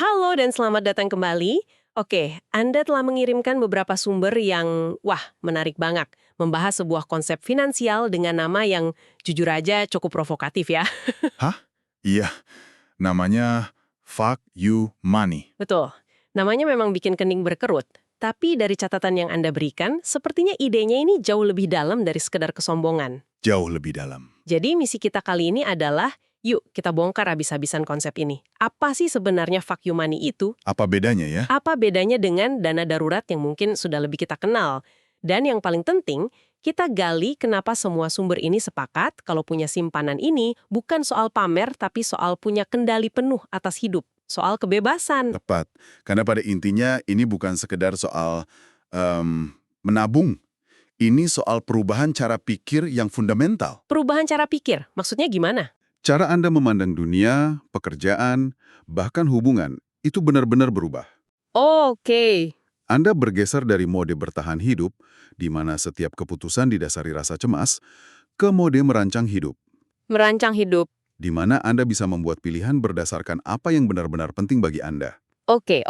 Halo dan selamat datang kembali. Oke, Anda telah mengirimkan beberapa sumber yang, menarik banget. Membahas sebuah konsep finansial dengan nama yang jujur aja cukup provokatif ya. Hah? Iya, namanya Fuck You Money. Betul, namanya memang bikin kening berkerut. Tapi dari catatan yang Anda berikan, sepertinya idenya ini jauh lebih dalam dari sekedar kesombongan. Jauh lebih dalam. Jadi misi kita kali ini adalah, yuk kita bongkar habis-habisan konsep ini. Apa sih sebenarnya fuck you money itu? Apa bedanya ya? Apa bedanya dengan dana darurat yang mungkin sudah lebih kita kenal? Dan yang paling penting, kita gali kenapa semua sumber ini sepakat kalau punya simpanan ini bukan soal pamer tapi soal punya kendali penuh atas hidup, soal kebebasan. Tepat. Karena pada intinya ini bukan sekedar soal menabung. Ini soal perubahan cara pikir yang fundamental. Perubahan cara pikir, maksudnya gimana? Cara Anda memandang dunia, pekerjaan, bahkan hubungan, itu benar-benar berubah. Oke, Anda bergeser dari mode bertahan hidup, di mana setiap keputusan didasari rasa cemas, ke mode merancang hidup, merancang hidup. di mana Anda bisa membuat pilihan berdasarkan apa yang benar-benar penting bagi Anda. Oke.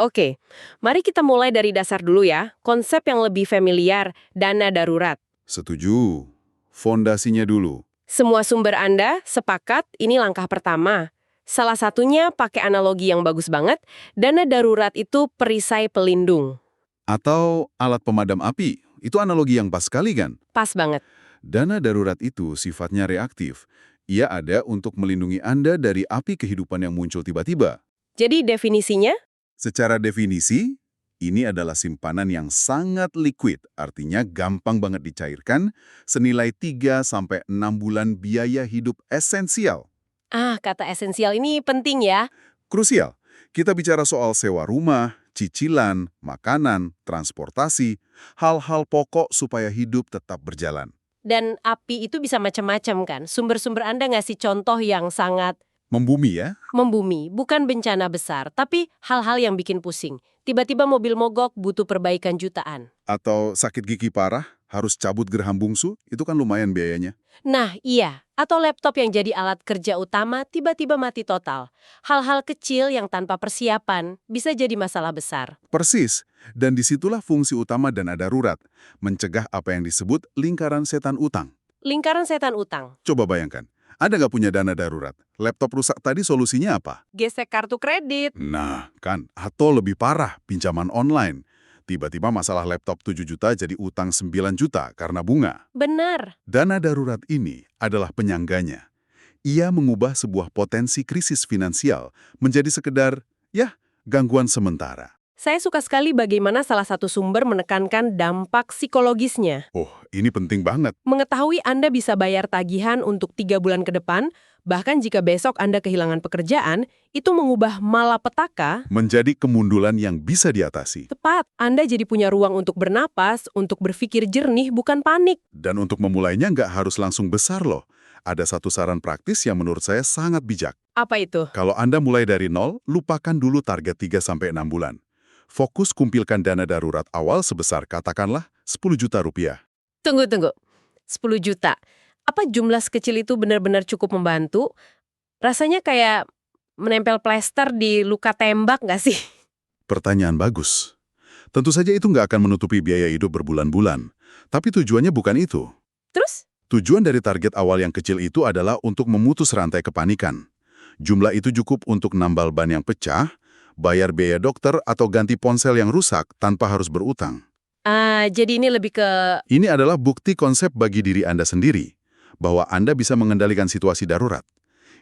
Mari kita mulai dari dasar dulu ya. Konsep yang lebih familiar, dana darurat. Setuju. Fondasinya dulu. Semua sumber Anda sepakat ini langkah pertama. Salah satunya pakai analogi yang bagus banget, dana darurat itu perisai pelindung. Atau alat pemadam api. Itu analogi yang pas sekali kan? Pas banget. Dana darurat itu sifatnya reaktif. Ia ada untuk melindungi Anda dari api kehidupan yang muncul tiba-tiba. Jadi definisinya? Secara definisi, ini adalah simpanan yang sangat liquid, artinya gampang banget dicairkan, senilai 3-6 bulan biaya hidup esensial. Kata esensial ini penting ya. Krusial, kita bicara soal sewa rumah, cicilan, makanan, transportasi, hal-hal pokok supaya hidup tetap berjalan. Dan api itu bisa macam-macam kan. Sumber-sumber Anda ngasih contoh yang sangat Membumi ya? membumi, bukan bencana besar, tapi hal-hal yang bikin pusing. Tiba-tiba mobil mogok butuh perbaikan jutaan. Atau sakit gigi parah, harus cabut geraham bungsu, itu kan lumayan biayanya. Nah, iya. Atau laptop yang jadi alat kerja utama tiba-tiba mati total. Hal-hal kecil yang tanpa persiapan bisa jadi masalah besar. Persis, dan disitulah fungsi utama dana darurat, mencegah apa yang disebut lingkaran setan utang. Lingkaran setan utang. Coba bayangkan, Anda nggak punya dana darurat, laptop rusak tadi solusinya apa? Gesek kartu kredit. Nah, kan, atau lebih parah, pinjaman online. Tiba-tiba masalah laptop 7 juta jadi utang 9 juta karena bunga. Benar. Dana darurat ini adalah penyangganya. Ia mengubah sebuah potensi krisis finansial menjadi sekedar, gangguan sementara. Saya suka sekali bagaimana salah satu sumber menekankan dampak psikologisnya. Oh, ini penting banget. Mengetahui Anda bisa bayar tagihan untuk 3 bulan ke depan, bahkan jika besok Anda kehilangan pekerjaan, itu mengubah malapetaka. Menjadi kemundulan yang bisa diatasi. Tepat, Anda jadi punya ruang untuk bernapas, untuk berpikir jernih, bukan panik. Dan untuk memulainya nggak harus langsung besar loh. Ada satu saran praktis yang menurut saya sangat bijak. Apa itu? Kalau Anda mulai dari nol, lupakan dulu target 3-6 bulan. Fokus kumpulkan dana darurat awal sebesar katakanlah 10 juta rupiah. Tunggu. 10 juta. Apa jumlah sekecil itu benar-benar cukup membantu? Rasanya kayak menempel plester di luka tembak nggak sih? Pertanyaan bagus. Tentu saja itu nggak akan menutupi biaya hidup berbulan-bulan. Tapi tujuannya bukan itu. Terus? Tujuan dari target awal yang kecil itu adalah untuk memutus rantai kepanikan. Jumlah itu cukup untuk nambal ban yang pecah, bayar biaya dokter atau ganti ponsel yang rusak tanpa harus berutang. Jadi ini lebih ke... Ini adalah bukti konsep bagi diri Anda sendiri, bahwa Anda bisa mengendalikan situasi darurat.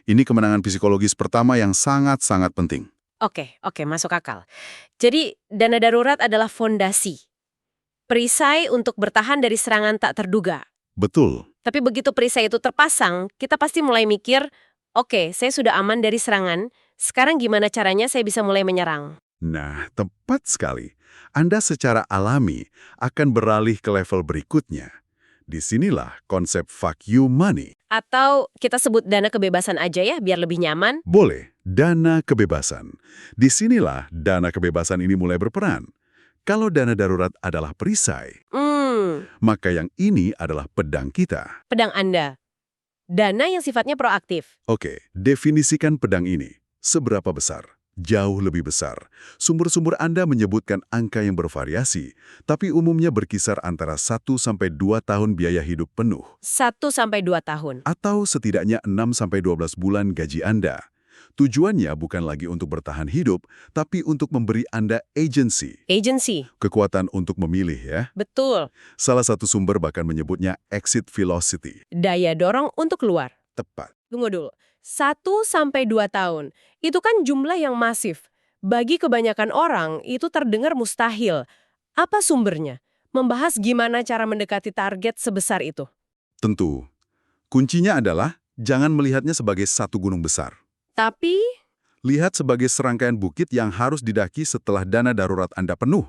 Ini kemenangan psikologis pertama yang sangat-sangat penting. Oke, masuk akal. Jadi dana darurat adalah fondasi. Perisai untuk bertahan dari serangan tak terduga. Betul. Tapi begitu perisai itu terpasang, kita pasti mulai mikir, oke, saya sudah aman dari serangan, sekarang gimana caranya saya bisa mulai menyerang? Nah, tepat sekali. Anda secara alami akan beralih ke level berikutnya. Disinilah konsep fuck you money. Atau kita sebut dana kebebasan aja ya, biar lebih nyaman. Boleh, dana kebebasan. Disinilah dana kebebasan ini mulai berperan. Kalau dana darurat adalah perisai, maka yang ini adalah pedang kita. Pedang Anda. Dana yang sifatnya proaktif. Oke, definisikan pedang ini. Seberapa besar? Jauh lebih besar. Sumber-sumber Anda menyebutkan angka yang bervariasi, tapi umumnya berkisar antara 1–2 tahun biaya hidup penuh, 1–2 tahun. atau setidaknya 6–12 bulan gaji Anda. Tujuannya bukan lagi untuk bertahan hidup, tapi untuk memberi Anda agency, Agency. kekuatan untuk memilih ya. Betul. Salah satu sumber bahkan menyebutnya exit velocity. Daya dorong untuk keluar. Tepat. Tunggu dulu. 1–2 tahun. Itu kan jumlah yang masif. Bagi kebanyakan orang, itu terdengar mustahil. Apa sumbernya? Membahas gimana cara mendekati target sebesar itu. Tentu. Kuncinya adalah jangan melihatnya sebagai satu gunung besar. Tapi, Lihat sebagai serangkaian bukit yang harus didaki setelah dana darurat Anda penuh.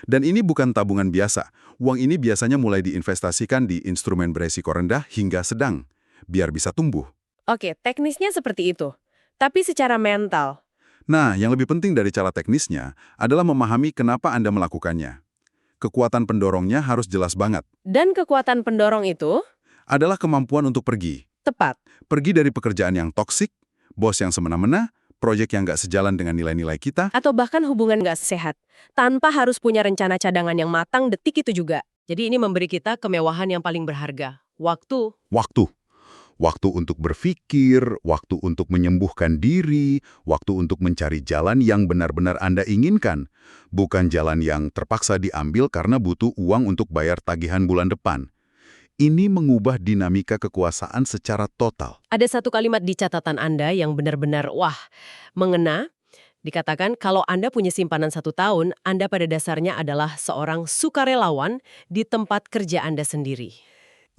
Dan ini bukan tabungan biasa. Uang ini biasanya mulai diinvestasikan di instrumen beresiko rendah hingga sedang, biar bisa tumbuh. oke, teknisnya seperti itu. Tapi secara mental, Nah, yang lebih penting dari cara teknisnya adalah memahami kenapa Anda melakukannya. Kekuatan pendorongnya harus jelas banget. dan kekuatan pendorong itu Adalah kemampuan untuk pergi. tepat. Pergi dari pekerjaan yang toksik, bos yang semena-mena, proyek yang nggak sejalan dengan nilai-nilai kita. Atau bahkan hubungan nggak sehat. Tanpa harus punya rencana cadangan yang matang detik itu juga. Jadi ini memberi kita kemewahan yang paling berharga. Waktu. Waktu. Waktu untuk berpikir, waktu untuk menyembuhkan diri, waktu untuk mencari jalan yang benar-benar Anda inginkan. Bukan jalan yang terpaksa diambil karena butuh uang untuk bayar tagihan bulan depan. Ini mengubah dinamika kekuasaan secara total. Ada satu kalimat di catatan Anda yang benar-benar, mengena. Dikatakan kalau Anda punya simpanan 1 tahun, Anda pada dasarnya adalah seorang sukarelawan di tempat kerja Anda sendiri.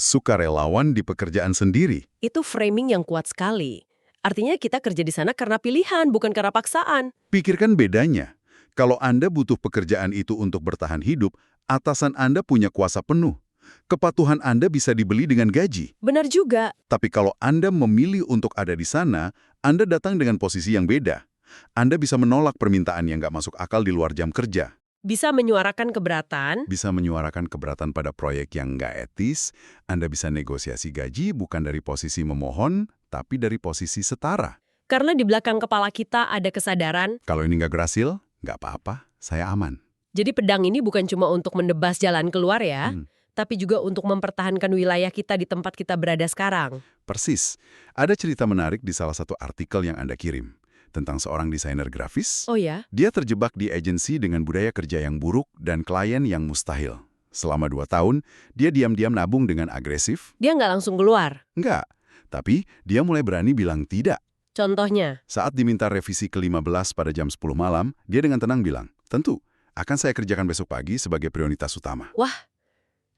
Sukarelawan di pekerjaan sendiri. Itu framing yang kuat sekali. Artinya kita kerja di sana karena pilihan, bukan karena paksaan. Pikirkan bedanya. Kalau Anda butuh pekerjaan itu untuk bertahan hidup, atasan Anda punya kuasa penuh. Kepatuhan Anda bisa dibeli dengan gaji. Benar juga. Tapi kalau Anda memilih untuk ada di sana, Anda datang dengan posisi yang beda. Anda bisa menolak permintaan yang nggak masuk akal di luar jam kerja. Bisa menyuarakan keberatan. Bisa menyuarakan keberatan pada proyek yang nggak etis. Anda bisa negosiasi gaji bukan dari posisi memohon, tapi dari posisi setara. Karena di belakang kepala kita ada kesadaran. Kalau ini nggak berhasil, nggak apa-apa, saya aman. Jadi pedang ini bukan cuma untuk menebas jalan keluar ya, tapi juga untuk mempertahankan wilayah kita di tempat kita berada sekarang. Persis. Ada cerita menarik di salah satu artikel yang Anda kirim. Tentang seorang desainer grafis. Oh ya? Dia terjebak di agensi dengan budaya kerja yang buruk dan klien yang mustahil. Selama 2 tahun, dia diam-diam nabung dengan agresif. Dia nggak langsung keluar. Enggak. Tapi dia mulai berani bilang tidak. Contohnya? Saat diminta revisi ke-15 pada jam 10 malam, dia dengan tenang bilang, tentu, akan saya kerjakan besok pagi sebagai prioritas utama. Wah,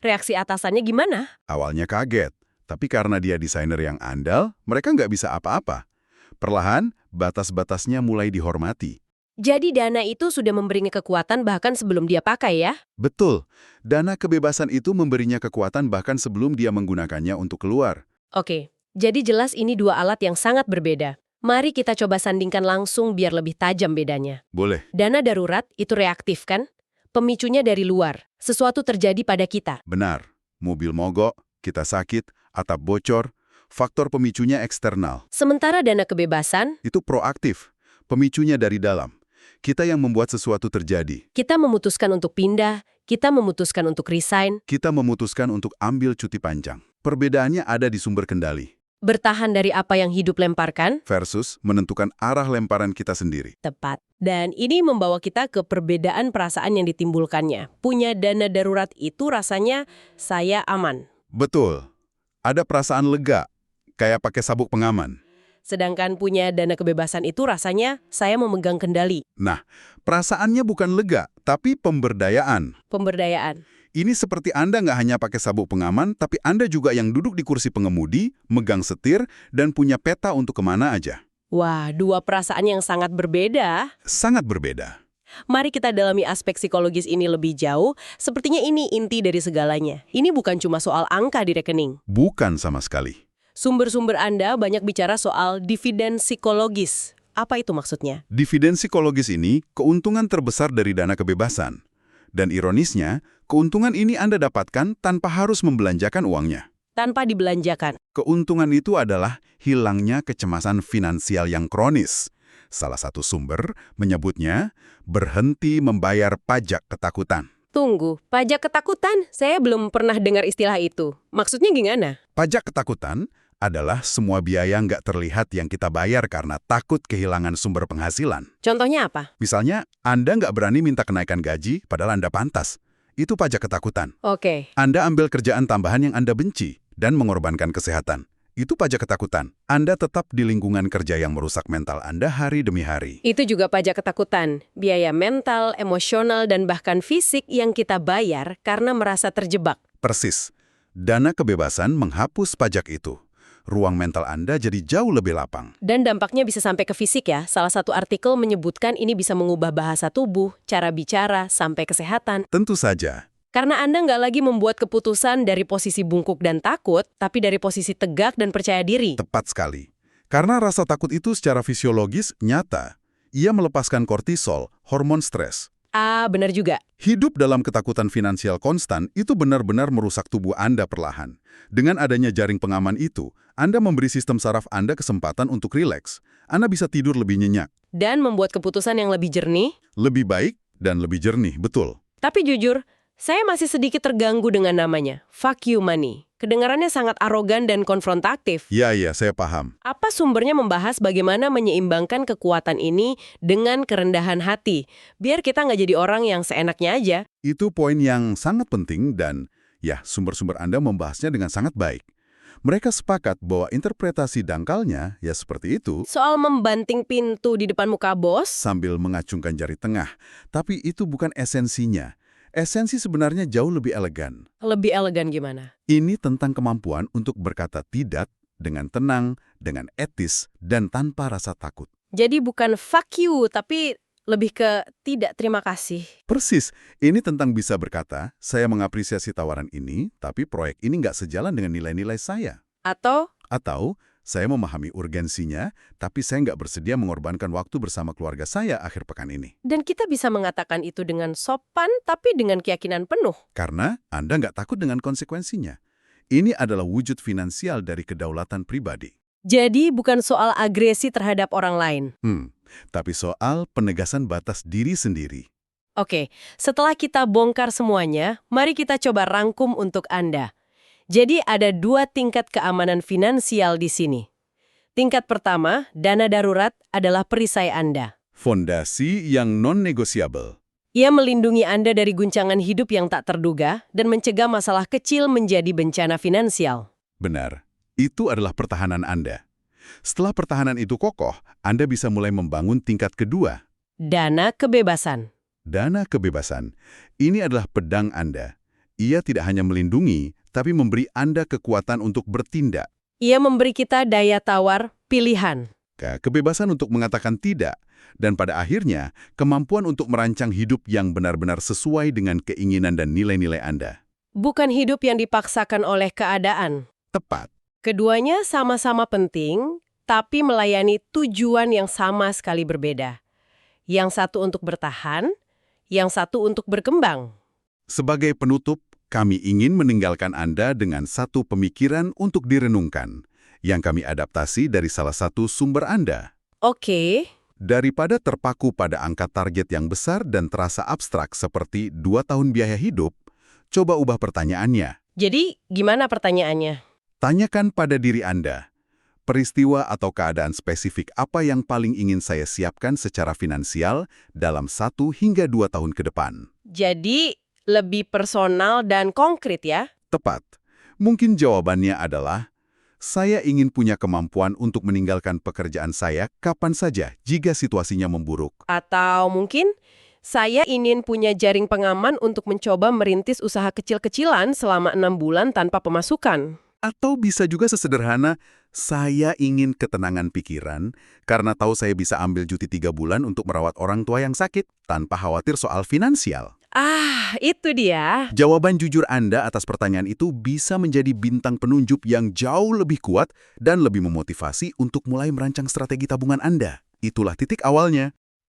reaksi atasannya gimana? Awalnya kaget, tapi karena dia desainer yang andal, mereka nggak bisa apa-apa. Perlahan, batas-batasnya mulai dihormati. Jadi dana itu sudah memberinya kekuatan bahkan sebelum dia pakai ya? Betul, dana kebebasan itu memberinya kekuatan bahkan sebelum dia menggunakannya untuk keluar. Oke, jadi jelas ini dua alat yang sangat berbeda. Mari kita coba sandingkan langsung biar lebih tajam bedanya. Boleh. Dana darurat itu reaktif kan? Pemicunya dari luar. Sesuatu terjadi pada kita. Benar. Mobil mogok, kita sakit, atap bocor, faktor pemicunya eksternal. Sementara dana kebebasan, Itu proaktif. Pemicunya dari dalam. Kita yang membuat sesuatu terjadi. kita memutuskan untuk pindah, kita memutuskan untuk resign, Kita memutuskan untuk ambil cuti panjang. Perbedaannya ada di sumber kendali. bertahan dari apa yang hidup lemparkan, Versus menentukan arah lemparan kita sendiri. tepat. Dan ini membawa kita ke perbedaan perasaan yang ditimbulkannya. Punya dana darurat itu rasanya saya aman. Betul. Ada perasaan lega, kayak pakai sabuk pengaman. Sedangkan punya dana kebebasan itu rasanya saya memegang kendali. Nah, perasaannya bukan lega, tapi pemberdayaan. Pemberdayaan. Ini seperti Anda nggak hanya pakai sabuk pengaman, tapi Anda juga yang duduk di kursi pengemudi, megang setir, dan punya peta untuk kemana aja. Wah, dua perasaan yang sangat berbeda. Sangat berbeda. Mari kita dalami aspek psikologis ini lebih jauh. Sepertinya ini inti dari segalanya. Ini bukan cuma soal angka di rekening. Bukan sama sekali. Sumber-sumber Anda banyak bicara soal dividen psikologis. Apa itu maksudnya? Dividen psikologis ini keuntungan terbesar dari dana kebebasan. Dan ironisnya, keuntungan ini Anda dapatkan tanpa harus membelanjakan uangnya. Tanpa dibelanjakan. Keuntungan itu adalah hilangnya kecemasan finansial yang kronis. Salah satu sumber menyebutnya berhenti membayar pajak ketakutan. Tunggu, pajak ketakutan? Saya belum pernah dengar istilah itu. Maksudnya gimana? Pajak ketakutan adalah semua biaya nggak terlihat yang kita bayar karena takut kehilangan sumber penghasilan. Contohnya apa? Misalnya, Anda nggak berani minta kenaikan gaji padahal Anda pantas. Itu pajak ketakutan. Oke. Anda ambil kerjaan tambahan yang Anda benci dan mengorbankan kesehatan. Itu pajak ketakutan. Anda tetap di lingkungan kerja yang merusak mental Anda hari demi hari. Itu juga pajak ketakutan. Biaya mental, emosional, dan bahkan fisik yang kita bayar karena merasa terjebak. Persis. Dana kebebasan menghapus pajak itu. Ruang mental Anda jadi jauh lebih lapang. Dan dampaknya bisa sampai ke fisik ya. Salah satu artikel menyebutkan ini bisa mengubah bahasa tubuh, cara bicara, sampai kesehatan. Tentu saja. Karena Anda nggak lagi membuat keputusan dari posisi bungkuk dan takut, tapi dari posisi tegak dan percaya diri. Tepat sekali. Karena rasa takut itu secara fisiologis nyata. Ia melepaskan kortisol, hormon stres. Ah, benar juga. Hidup dalam ketakutan finansial konstan itu benar-benar merusak tubuh Anda perlahan. Dengan adanya jaring pengaman itu, Anda memberi sistem saraf Anda kesempatan untuk rileks. Anda bisa tidur lebih nyenyak. Dan membuat keputusan yang lebih jernih. Lebih baik dan lebih jernih, betul. Tapi jujur, saya masih sedikit terganggu dengan namanya, fuck you money. Kedengarannya sangat arogan dan konfrontatif. Iya, saya paham. Apa sumbernya membahas bagaimana menyeimbangkan kekuatan ini dengan kerendahan hati? Biar kita nggak jadi orang yang seenaknya aja. Itu poin yang sangat penting dan ya, sumber-sumber Anda membahasnya dengan sangat baik. Mereka sepakat bahwa interpretasi dangkalnya ya seperti itu. Soal membanting pintu di depan muka bos? Sambil mengacungkan jari tengah. Tapi itu bukan esensinya. Esensi sebenarnya jauh lebih elegan. Lebih elegan gimana? Ini tentang kemampuan untuk berkata tidak dengan tenang, dengan etis, dan tanpa rasa takut. Jadi bukan fuck you, tapi lebih ke tidak terima kasih. Persis, ini tentang bisa berkata, saya mengapresiasi tawaran ini, tapi proyek ini nggak sejalan dengan nilai-nilai saya. Atau Saya memahami urgensinya, tapi saya nggak bersedia mengorbankan waktu bersama keluarga saya akhir pekan ini. dan kita bisa mengatakan itu dengan sopan, tapi dengan keyakinan penuh. Karena Anda nggak takut dengan konsekuensinya. Ini adalah wujud finansial dari kedaulatan pribadi. Jadi bukan soal agresi terhadap orang lain. Tapi soal penegasan batas diri sendiri. Oke, setelah kita bongkar semuanya, mari kita coba rangkum untuk Anda. Jadi ada 2 tingkat keamanan finansial di sini. Tingkat pertama, dana darurat adalah perisai Anda. Fondasi yang non-negosiable. Ia melindungi Anda dari guncangan hidup yang tak terduga dan mencegah masalah kecil menjadi bencana finansial. Benar, itu adalah pertahanan Anda. Setelah pertahanan itu kokoh, Anda bisa mulai membangun tingkat kedua. Dana kebebasan. Dana kebebasan. Ini adalah pedang Anda. Ia tidak hanya melindungi, tapi memberi Anda kekuatan untuk bertindak. Ia memberi kita daya tawar pilihan. Kebebasan untuk mengatakan tidak, dan pada akhirnya, kemampuan untuk merancang hidup yang benar-benar sesuai dengan keinginan dan nilai-nilai Anda. Bukan hidup yang dipaksakan oleh keadaan. Tepat. Keduanya sama-sama penting, tapi melayani tujuan yang sama sekali berbeda. Yang satu untuk bertahan, yang satu untuk berkembang. Sebagai penutup, kami ingin meninggalkan Anda dengan satu pemikiran untuk direnungkan, yang kami adaptasi dari salah satu sumber Anda. Oke. Daripada terpaku pada angka target yang besar dan terasa abstrak seperti 2 tahun biaya hidup, coba ubah pertanyaannya. Jadi, gimana pertanyaannya? Tanyakan pada diri Anda, peristiwa atau keadaan spesifik apa yang paling ingin saya siapkan secara finansial dalam 1 hingga 2 tahun ke depan? Jadi, lebih personal dan konkret ya? Tepat. Mungkin jawabannya adalah, saya ingin punya kemampuan untuk meninggalkan pekerjaan saya kapan saja jika situasinya memburuk. Atau mungkin, saya ingin punya jaring pengaman untuk mencoba merintis usaha kecil-kecilan selama 6 bulan tanpa pemasukan. Atau bisa juga sesederhana, saya ingin ketenangan pikiran karena tahu saya bisa ambil cuti 3 bulan untuk merawat orang tua yang sakit tanpa khawatir soal finansial. Ah, itu dia. Jawaban jujur Anda atas pertanyaan itu bisa menjadi bintang penunjuk yang jauh lebih kuat dan lebih memotivasi untuk mulai merancang strategi tabungan Anda. Itulah titik awalnya.